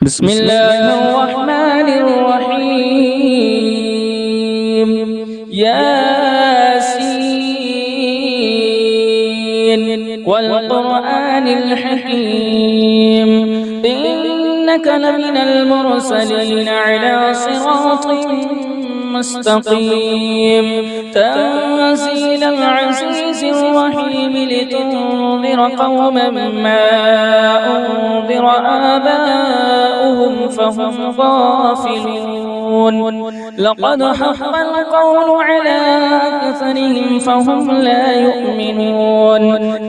بسم الله الرحمن الرحيم. ياسين والقرآن الحكيم إنك لمن المرسلين على صراط مستقيم تنزيل العزيز الرحيم لتنذر قوما ما أنذر آباؤهم فهم غافلون لقد حق القول على أكثرهم فهم لا يؤمنون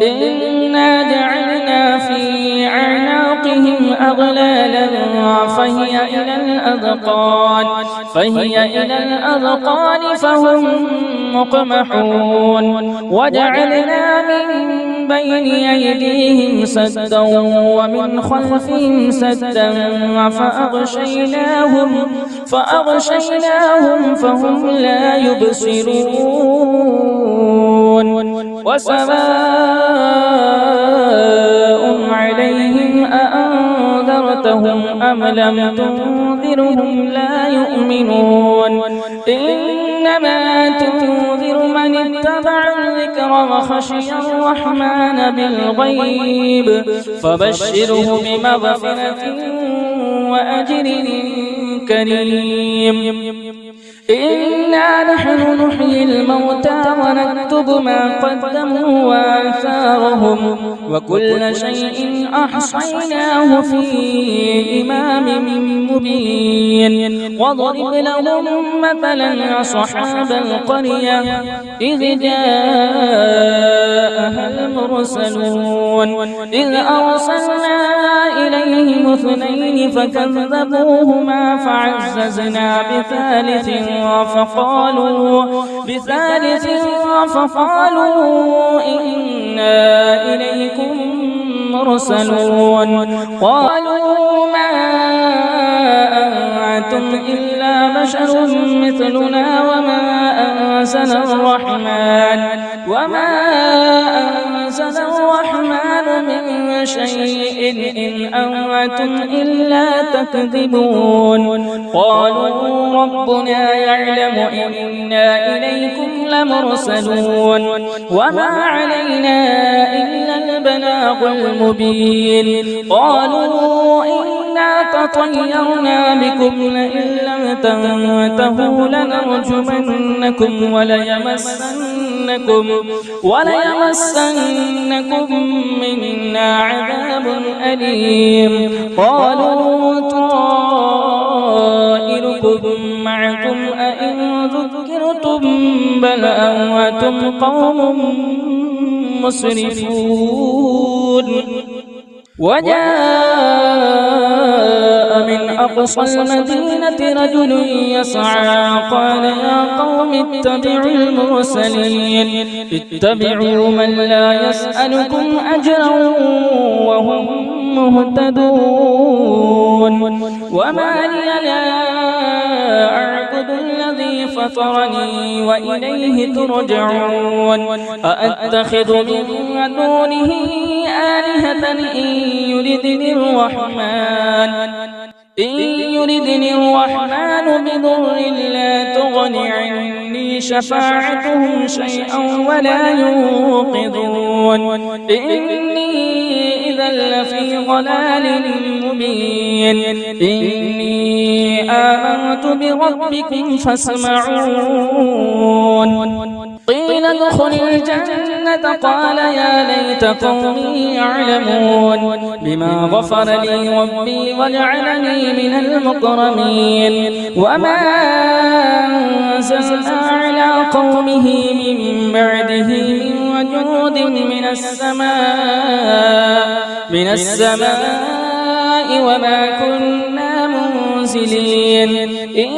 إنا جعلنا في أعناقهم أغلالا فهي إلى الأذقان فهم مقمحون وجعلنا من بين أيديهم سدا ومن خلفهم سدا فأغشيناهم فهم لا يبصرون وسواء عليهم أأنذرتهم أم لم تنذرهم لا يؤمنون إنما تنذر من اتبع الذكر وخشي الرحمن بالغيب فبشره بمغفرة وأجر كريم. إنا نحن نحيي الموتى ونكتب ما قدموا وآثارهم وكل شيء أحصيناه في إمام مبين واضرب لهم مثلا أصحاب القرية إذ جاءها المرسلون إذ أرسلنا إليهم اثنين فكذبوهما فعززنا بثالث فقالوا إنا إليكم مرسلون قالوا ما أنتم إلا بشر مثلنا وما أنزل الرحمن من شيء إن أنتم إلا تكذبون قالوا ربنا يعلم إنا إليكم لمرسلون وما علينا إلا البلاغ المبين قالوا إنا تطيرنا بكم لئن لم تنتهوا لنرجمنكم وليمسنكم منا عذاب أليم قالوا طائركم معكم أئن ذكرتم بل أنتم قوم مسرفون. وجاء من أقصى المدينة رجل يسعى قال يا قوم اتبعوا المرسلين اتبعوا من لا يسألكم أجرا وهم مهتدون وما لي لا أعبد الذي فطرني وإليه ترجعون أأتخذ من دونه آلهة إن يردني الرحمن بضر لا تغن عني شفاعتهم شيئا ولا ينقذون إني إذا لفي ضلال مبين إني آمنت بربكم فاسمعون قيل ادخل الجنة قال يا ليت قومي يعلمون بما غفر لي ربي وجعلني من المكرمين وما أنزلنا على قومه من بعده من وجود من السماء وما كنا منزلين إن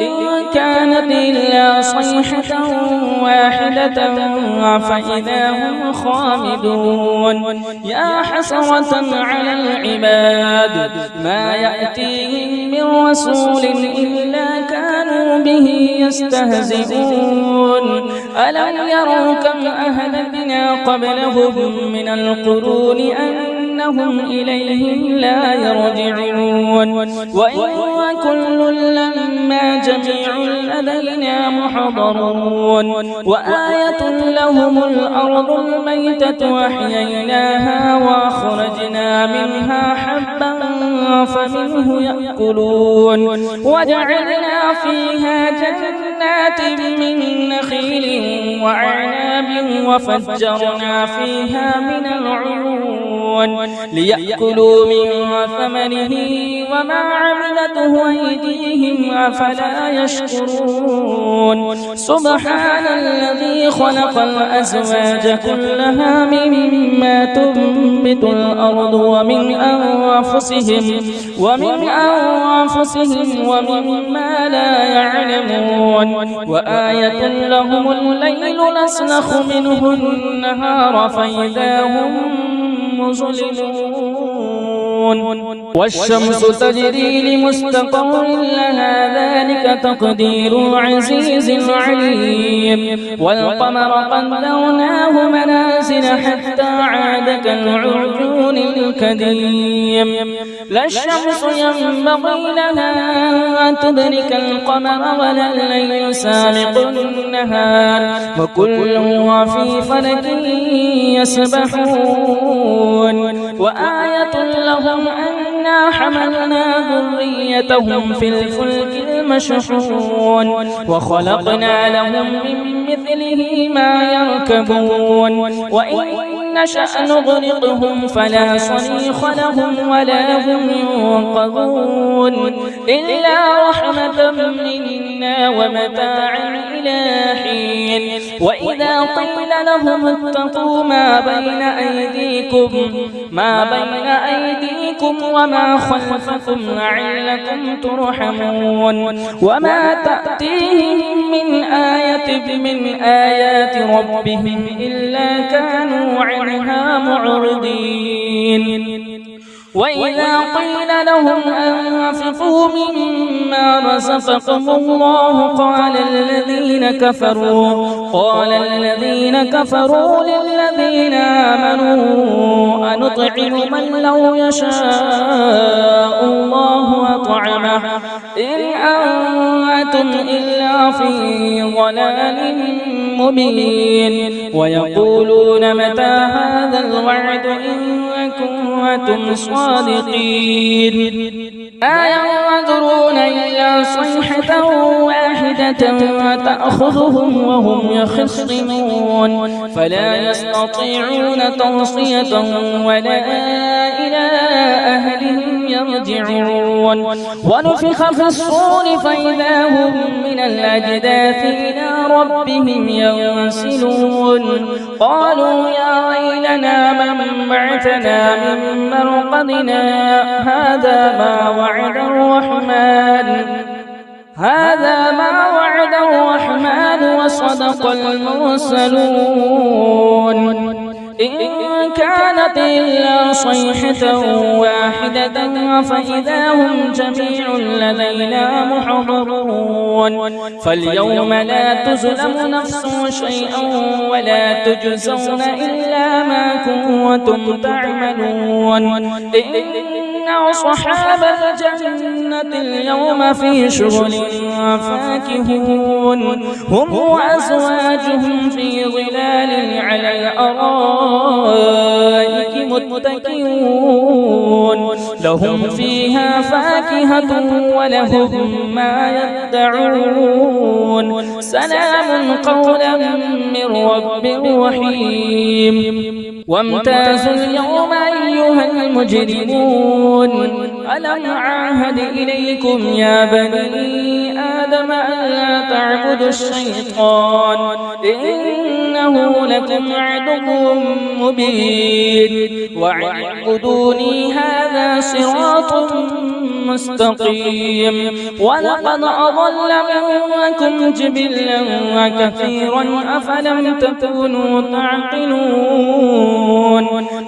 كانت إلا صيحة واحدة فإذا هم خامدون يا حسرة على العباد ما يأتيهم من رسول إلا كانوا به يستهزئون ألم يروا كم أهلكنا قبلهم من القرون أنهم إليهم لا يرجعون وإن كل لما جميع لدينا محضرون وآية لهم الأرض الميتة وأحييناها وأخرجنا منها حبا فمنه يأكلون وجعلنا فيها جنات من نخيل وأعناب وفجرنا فيها من العيون ليأكلوا من ثمره وما عملته أيديهم أفلا يشكرون سبحان الذي خلق الأزواج كلها مما تنبت الأرض ومن أنفسهم ومما لا يعلمون وآية لهم الليل نسلخ منه النهار فإذا هم مظلمون والشمس تجري لمستقر لها ذلك تقدير العزيز العليم والقمر قدرناه منازل حتى عاد كالعرجون القديم لا الشمس ينبغي لها أن تدرك القمر ولا الليل سابق النهار وكل في فلك يسبحون وآية لهم أنا حملنا ذريتهم في الفلك المشحون وخلقنا لهم من مثله ما يركبون وإن نشأ نغرقهم فلا صريخ لهم ولا هم ينقذون إلا رحمة منا ومتاعا إلى حين وإذا قيل لهم اتقوا ما بين أيديكم وما خلفكم لعلكم ترحمون وما تأتيهم من آية من آيات ربهم إلا كانوا عنها معرضين وإذا قيل لهم أنفقوا مما رزقكم الله قال الذين كفروا للذين آمنوا أنطعم من لو يشاء الله أطعمه إن أنتم إلا في ضلال مبين ويقولون متى هذا الوعد إن كنتم صادقين ما ينظرون إلا صيحة واحدة تأخذهم وهم يخصمون فلا يستطيعون توصية ولا إلى أهلهم يرجعون ونفخ في الصور فإذا هم من الأجداث إلى ربهم ينسلون قالوا يا ويلنا من بعثنا من مرقدنا هذا ما وعد الرحمن وصدق المرسلون إن كانت إلا صيحة واحدة فإذا هم جميع لدينا محضرون فاليوم لا تظلم نفس شيئا ولا تجزون إلا ما كنتم تعملون إن أصحاب الجنة اليوم في شغل فاكهون هم وأزواجهم في ظلال على الأرائك متكئون لهم فيها فاكهة ولهم ما يدعون سلام قولا من رب رحيم وامتازوا اليوم أيها المجرمون ألم أعهد إليكم يا بني آدم ألا تعبدوا الشيطان إنه لكم عدو مبين واعبدوني هذا صراط مستقيم ولقد أضل منكم جبلا وكثيرا أفلم تكونوا تعقلون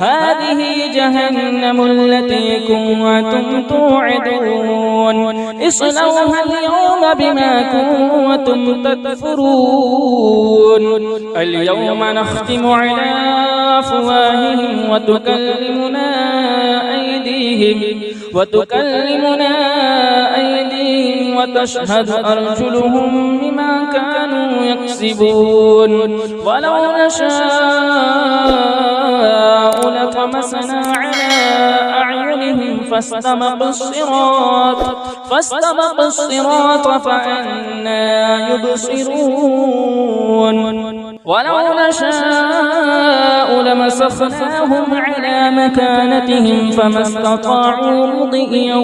هذه جهنم التي كنتم توعدون اصلوها اليوم بما كنتم تكفرون اليوم نختم على أفواههم وتكلمنا أيديهم أيديهم وتكلمنا أيديهم وتشهد أرجلهم بما كانوا يكسبون ولو نشاء لطمسنا على أعينهم فاستبقوا الصراط فأنى يبصرون ولو نشاء لمسخناهم على مكانتهم فما استطاعوا مضيا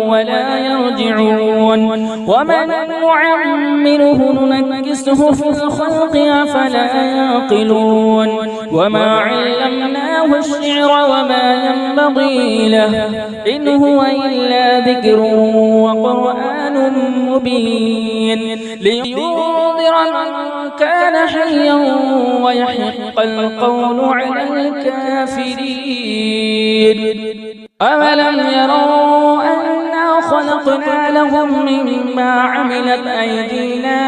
ولا يرجعون ومن نعمره ننكسه في الخلق أفلا يعقلون وما علمناه الشعر وما ينبغي له إن هو إلا ذكر وقرآن مبين لينذر من كان حيا ويحق القول على الكافرين أولم يروا أنا خلقنا لهم مما عملت أيدينا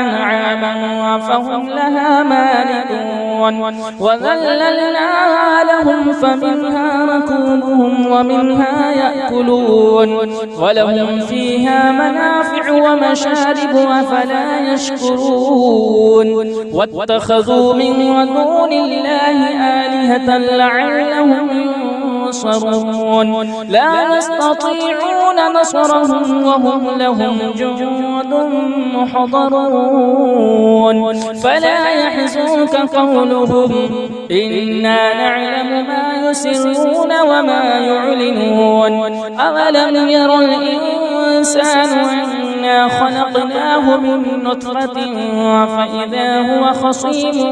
أنعاما فهم لها مالكون وذللناها لهم فمنها ركوبهم ومنها يأكلون ولهم فيها منافع ومشارب أفلا يشكرون واتخذوا من دون الله آلهة لعلهم ينصرون لا يستطيعون نصرهم وهم لهم جند محضرون فلا يحزنك قولهم إنا نعلم ما يسرون وما يعلنون أولم ير الإنسان أنا خلقناه من نطفة فإذا هو خصيم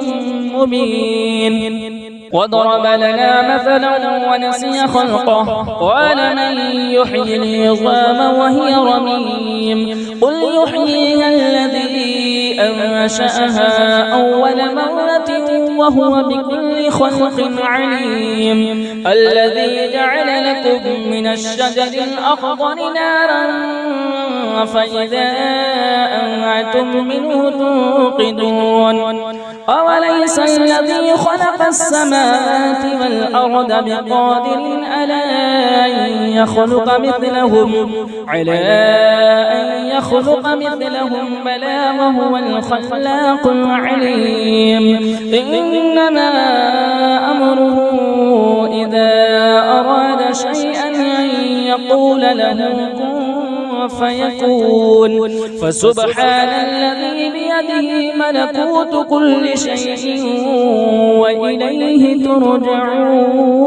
مبين وضرب لنا مثلا ونسي خلقه قال من يحيي العظام وهي رميم قل يحييها الذي أنشأها أول مرة وهو بكل خلق عليم الذي جعل لكم من الشجر الأخضر نارا فإذا أنتم منه توقدون أوليس الذي خلق السماوات والأرض بقادر على أن يخلق مثلهم بلى وهو الخلاق العليم إنما أمره إذا أراد شيئا أن يقول له كن فيكون فسبحان الذي بيده ملكوت كل شيء وإليه ترجعون